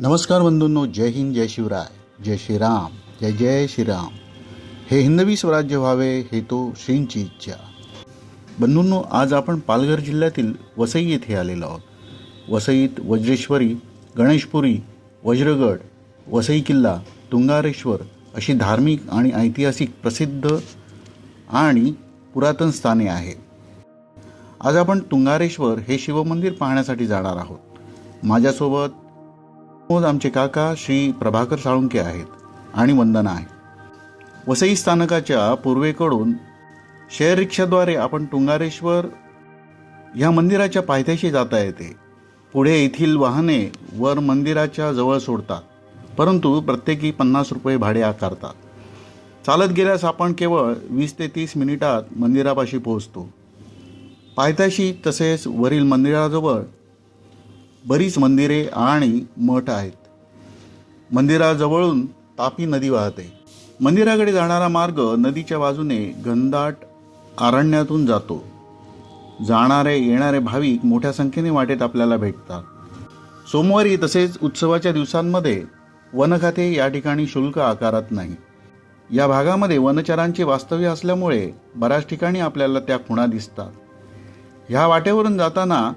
नमस्कार बंधूंनो, जय हिंद, जय शिवराय, जय श्रीराम, जय जय श्रीराम. हे हिंदवी स्वराज्य व्हावे हेतू श्रींची इच्छा. बंधूंनो, आज आपण पालघर जिल्ह्यातील वसई येथे आलेलो आहोत. वसईत वज्रेश्वरी, गणेशपुरी, वज्रगड, वसई किल्ला, तुंगारेश्वर अशी धार्मिक आणि ऐतिहासिक प्रसिद्ध आणि पुरातन स्थाने आहेत. आज आपण तुंगारेश्वर हे शिवमंदिर पाहण्यासाठी जाणार आहोत. माझ्यासोबत आमचे काका श्री प्रभाकर साळुंके आहेत आणि वंदना आहे. वसई स्थानकाच्या पूर्वेकडून शेअर रिक्षाद्वारे आपण तुंगारेश्वर ह्या मंदिराच्या पायथ्याशी जाता येते. पुढे येथील वाहने वर मंदिराच्या जवळ सोडतात, परंतु प्रत्येकी 50 रुपये भाडे आकारतात. चालत गेल्यास आपण केवळ 20 ते 30 मिनिटात मंदिरापाशी पोहोचतो. पायथ्याशी तसेच वरील मंदिराजवळ बरीच मंदिरे आणि मठ आहेत. मंदिराजवळून तापी नदी वाहते. मंदिराकडे जाणारा मार्ग नदीच्या बाजूने घनदाट अरण्यातून जातो. जाणारे येणारे भाविक मोठ्या संख्येने वाटेत आपल्याला भेटतात. सोमवारी तसेच उत्सवाच्या दिवसांमध्ये वन खाते या ठिकाणी शुल्क आकारत नाही. या भागामध्ये वनचरांचे वास्तव्य असल्यामुळे बऱ्याच ठिकाणी आपल्याला त्या खुणा दिसतात. ह्या वाटेवरून जाताना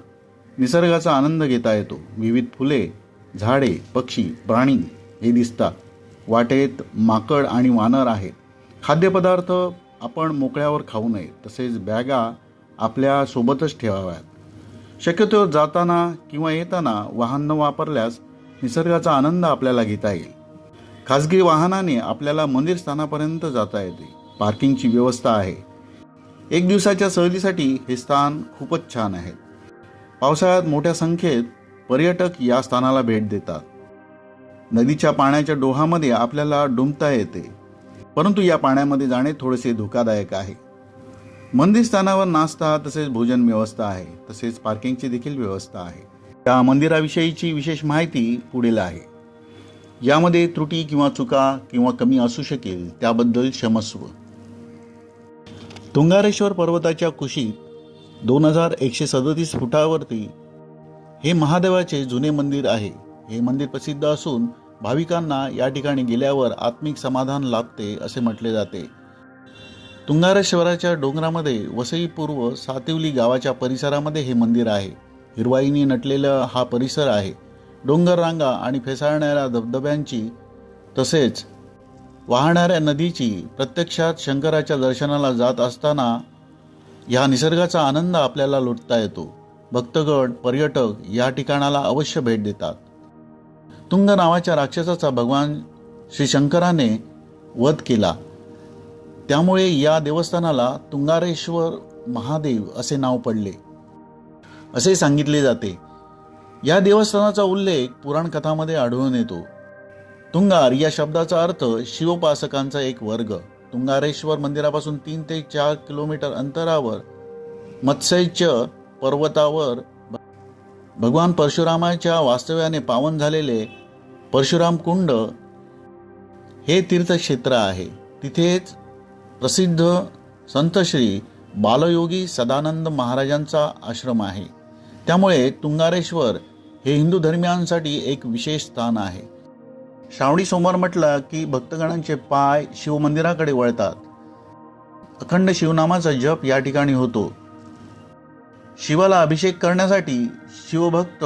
निसर्गाचा आनंद घेता येतो. विविध फुले, झाडे, पक्षी, प्राणी हे दिसतात. वाटेत माकड आणि वानर आहेत. खाद्यपदार्थ आपण मोकळ्यावर खाऊ नये, तसेच बॅगा आपल्या सोबतच ठेवाव्यात. शक्यतो जाताना किंवा येताना वाहन न वापरल्यास निसर्गाचा आनंद आपल्याला घेता येईल. खाजगी वाहनाने आपल्याला मंदिर स्थानापर्यंत जाता येते. पार्किंगची व्यवस्था आहे. एक दिवसाच्या सहलीसाठी हे स्थान खूपच छान आहे. पावसाळ्यात मोठ्या संख्येत पर्यटक या स्थानाला भेट देतात. नदीच्या पाण्याच्या डोहामध्ये आपल्याला डुंबता येते, परंतु या पाण्यामध्ये जाणे थोडेसे धोकादायक आहे. मंदिर स्थानावर नाश्ता तसेच भोजन व्यवस्था आहे. तसेच पार्किंगची देखील व्यवस्था आहे. त्या मंदिराविषयीची विशेष माहिती पुढील आहे. यामध्ये त्रुटी किंवा चुका किंवा कमी असू शकेल, त्याबद्दल क्षमस्व. तुंगारेश्वर पर्वताच्या कुशीत 2137 फुटावरती हे महादेवाचे जुने मंदिर आहे. हे मंदिर प्रसिद्ध असून भाविकांना या ठिकाणी गेल्यावर आत्मिक समाधान लाभते असे म्हटले जाते. तुंगारेश्वराच्या डोंगरामध्ये वसई पूर्व सातिवली गावाच्या परिसरामध्ये हे मंदिर आहे. हिरवाईने नटलेला हा परिसर आहे. डोंगर रांगा आणि फेसाळणाऱ्या धबधब्यांची तसेच वाहणाऱ्या नदीची प्रत्यक्षात शंकराच्या दर्शनाला जात असताना या निसर्गाचा आनंद आपल्याला लुटता येतो. भक्तगण, पर्यटक या ठिकाणाला अवश्य भेट देतात. तुंग नावाच्या राक्षसाचा भगवान श्री शंकराने वध केला, त्यामुळे या देवस्थानाला तुंगारेश्वर महादेव असे नाव पडले असे सांगितले जाते. या देवस्थानाचा उल्लेख पुराण कथामध्ये आढळून येतो. तुंगार या शब्दाचा अर्थ शिवोपासकांचा एक वर्ग. तुंगारेश्वर मंदिरापासून 3 ते 4 किलोमीटर अंतरावर मत्स्यैच्य पर्वतावर भगवान परशुरामाच्या वास्तव्याने पावन झालेले परशुराम कुंड हे तीर्थक्षेत्र आहे. तिथेच प्रसिद्ध संत श्री बालयोगी सदानंद महाराजांचा आश्रम आहे. त्यामुळे तुंगारेश्वर हे हिंदू धर्मियांसाठी एक विशेष स्थान आहे. श्रावणी सोमवार म्हटला की भक्तगणांचे पाय शिवमंदिराकडे वळतात. अखंड शिवनामाचा जप या ठिकाणी होतो. शिवाला अभिषेक करण्यासाठी शिवभक्त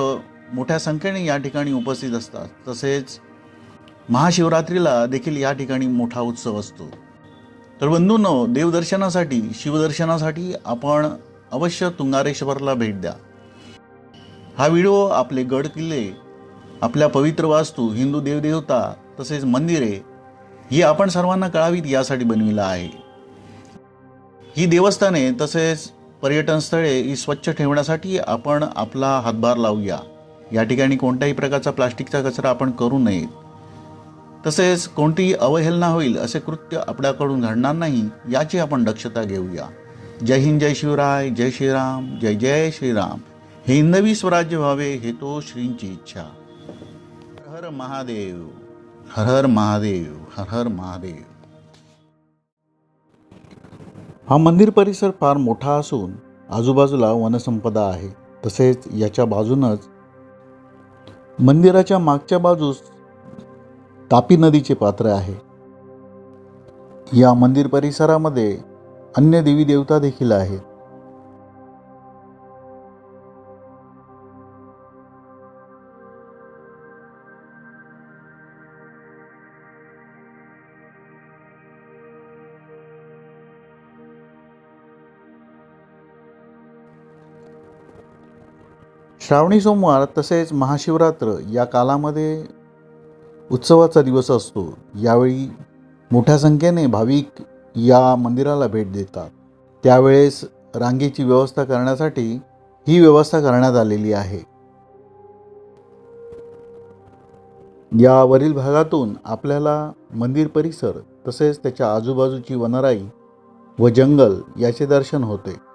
मोठ्या संख्येने या ठिकाणी उपस्थित असतात. तसेच महाशिवरात्रीला देखील या ठिकाणी मोठा उत्सव असतो. तर बंधूंनो, देवदर्शनासाठी, शिवदर्शनासाठी आपण अवश्य तुंगारेश्वरला भेट द्या. हा व्हिडिओ आपले गड किल्ले, आपल्या पवित्र वास्तू, हिंदू देवदेवता तसेच मंदिरे ही आपण सर्वांना कळावीत यासाठी बनविला आहे. ही देवस्थाने तसेच पर्यटन स्थळे ही स्वच्छ ठेवण्यासाठी आपण आपला हातभार लावूया. या ठिकाणी कोणत्याही प्रकारचा प्लास्टिकचा कचरा आपण करू नये. तसेच कोणतीही अवहेलना होईल असे कृत्य आपल्याकडून घडणार नाही याची आपण दक्षता घेऊया. जय हिंद, जय शिवराय, जय श्रीराम, जय जय श्रीराम. हे हिंदवी स्वराज्य व्हावे हेतू श्रींची इच्छा. हर हर महादेव, हर हर महादेव, हर हर महादेव. हा मंदिर परिसर फार मोठा असून आजूबाजूला वनसंपदा आहे. तसेच याच्या बाजूनच मंदिराच्या मागच्या बाजूस तापी नदीचे पात्र आहे. या मंदिर परिसरामध्ये अन्य देवी देवता देखील आहेत. श्रावणी सोमवार तसेच महाशिवरात्र या कालामध्ये उत्सवाचा दिवस असतो. यावेळी मोठ्या संख्येने भाविक या मंदिराला भेट देतात. त्यावेळेस रांगेची व्यवस्था करण्यासाठी ही व्यवस्था करण्यात आलेली आहे. या वरील भागातून आपल्याला मंदिर परिसर तसेच त्याच्या आजूबाजूची वनराई व जंगल याचे दर्शन होते.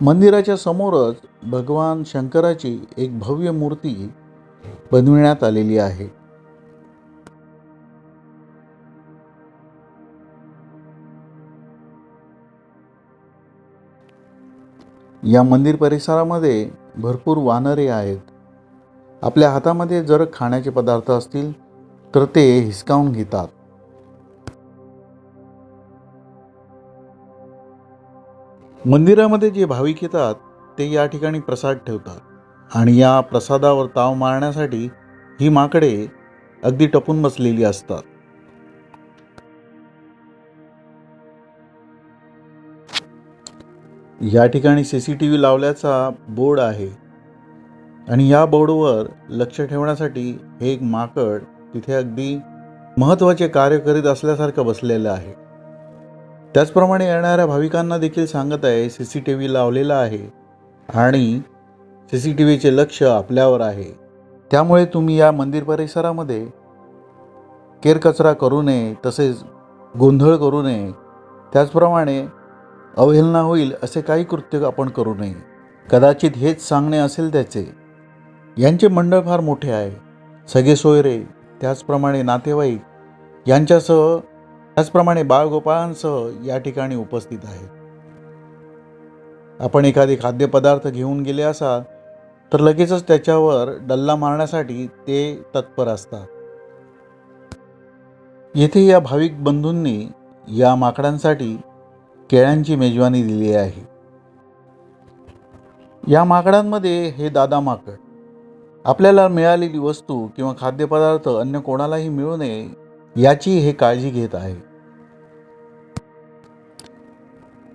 मंदिराच्या समोरच भगवान शंकराची एक भव्य मूर्ती बनविण्यात आलेली आहे. या मंदिर परिसरामध्ये भरपूर वानरे आहेत. आपल्या हातामध्ये जर खाण्याचे पदार्थ असतील तर ते हिसकावून घेतात. मंदिरामध्ये जे भाविक येतात ते या ठिकाणी प्रसाद ठेवतात आणि या प्रसादावर ताव मारण्यासाठी ही माकडे अगदी टपून बसलेली असतात. या ठिकाणी CCTV लावल्याचा बोर्ड आहे आणि या बोर्डवर लक्ष ठेवण्यासाठी हे एक माकड तिथे अगदी महत्त्वाचे कार्य करीत असल्यासारखं बसलेलं आहे. त्याचप्रमाणे येणाऱ्या भाविकांना देखील सांगत आहे CCTV लावलेला आहे आणि CCTVचे लक्ष आपल्यावर आहे. त्यामुळे तुम्ही या मंदिर परिसरामध्ये केरकचरा करू नये, तसेच गोंधळ करू नये. त्याचप्रमाणे अवहेलना होईल असे काही कृत्य आपण करू नये. कदाचित हेच सांगणे असेल त्याचे. यांचे मंडळ फार मोठे आहे. सगळे सोयरे त्याचप्रमाणे नातेवाईक यांच्यासह त्याचप्रमाणे बाळगोपाळांसह या ठिकाणी उपस्थित आहेत. आपण एखादे खाद्यपदार्थ घेऊन गेले असाल तर लगेचच त्याच्यावर डल्ला मारण्यासाठी ते तत्पर असतात. येथे या भाविक बंधूंनी या माकडांसाठी केळ्यांची मेजवानी दिली आहे. या माकडांमध्ये हे दादा माकड आपल्याला मिळालेली वस्तू किंवा खाद्यपदार्थ अन्य कोणालाही मिळू नये याची हे काळजी घेत आहे.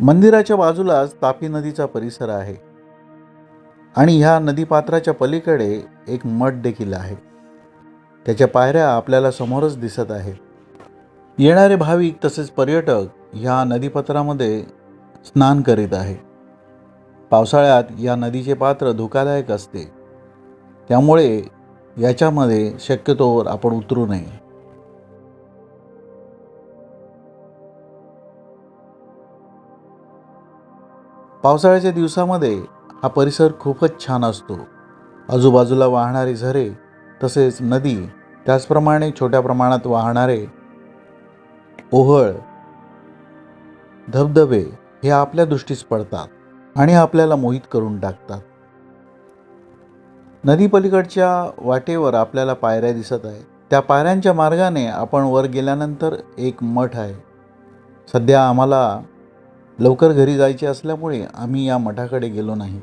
मंदिराच्या बाजूलाच तापी नदीचा परिसर आहे आणि ह्या नदीपात्राच्या पलीकडे एक मठ देखील आहे. त्याच्या पायऱ्या आपल्याला समोरच दिसत आहेत. येणारे भाविक तसेच पर्यटक ह्या नदीपात्रामध्ये स्नान करीत आहे. पावसाळ्यात या नदीचे पात्र धोकादायक असते, त्यामुळे याच्यामध्ये शक्यतोवर आपण उतरू नये. पावसाळ्याच्या दिवसामध्ये हा परिसर खूपच छान असतो. आजूबाजूला वाहणारे झरे तसेच नदी, त्याचप्रमाणे छोट्या प्रमाणात वाहणारे ओहळ, धबधबे हे आपल्या दृष्टीस पडतात आणि आपल्याला मोहित करून टाकतात. नदी पलीकडच्या वाटेवर आपल्याला पायऱ्या दिसत आहेत. त्या पायऱ्यांच्या मार्गाने आपण वर गेल्यानंतर एक मठ आहे. सध्या आम्हाला लवकर घरी जायचे असल्यामुळे आम्ही या मठाकडे गेलो नाही.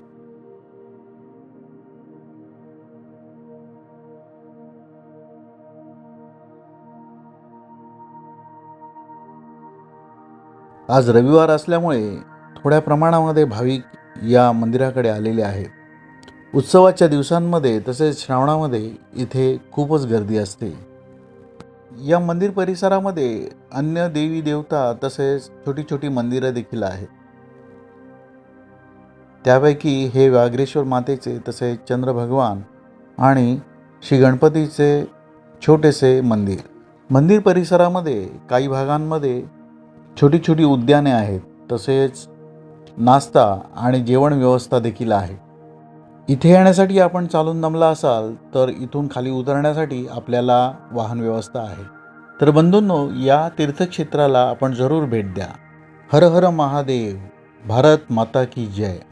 आज रविवार असल्यामुळे थोड्या प्रमाणामध्ये भाविक या मंदिराकडे आलेले आहेत. उत्सवाच्या दिवसांमध्ये तसेच श्रावणामध्ये इथे खूपच गर्दी असते. या मंदिर परिसरामध्ये अन्य देवी देवता तसेच छोटी छोटी मंदिरं देखील आहेत. त्यापैकी हे व्याघ्रेश्वर मातेचे तसेच चंद्र भगवान आणि श्री गणपतीचे छोटेसे मंदिर. मंदिर परिसरामध्ये काही भागांमध्ये छोटी छोटी उद्याने आहेत, तसेच नाश्ता आणि जेवण व्यवस्था देखील आहे. इथे येण्यासाठी आपण चालून दमला असाल तर इथून खाली उतरण्यासाठी आपल्याला वाहन व्यवस्था आहे. तर बंधूंनो, या तीर्थक्षेत्राला आपण जरूर भेट द्या. हर हर महादेव. भारत माता की जय.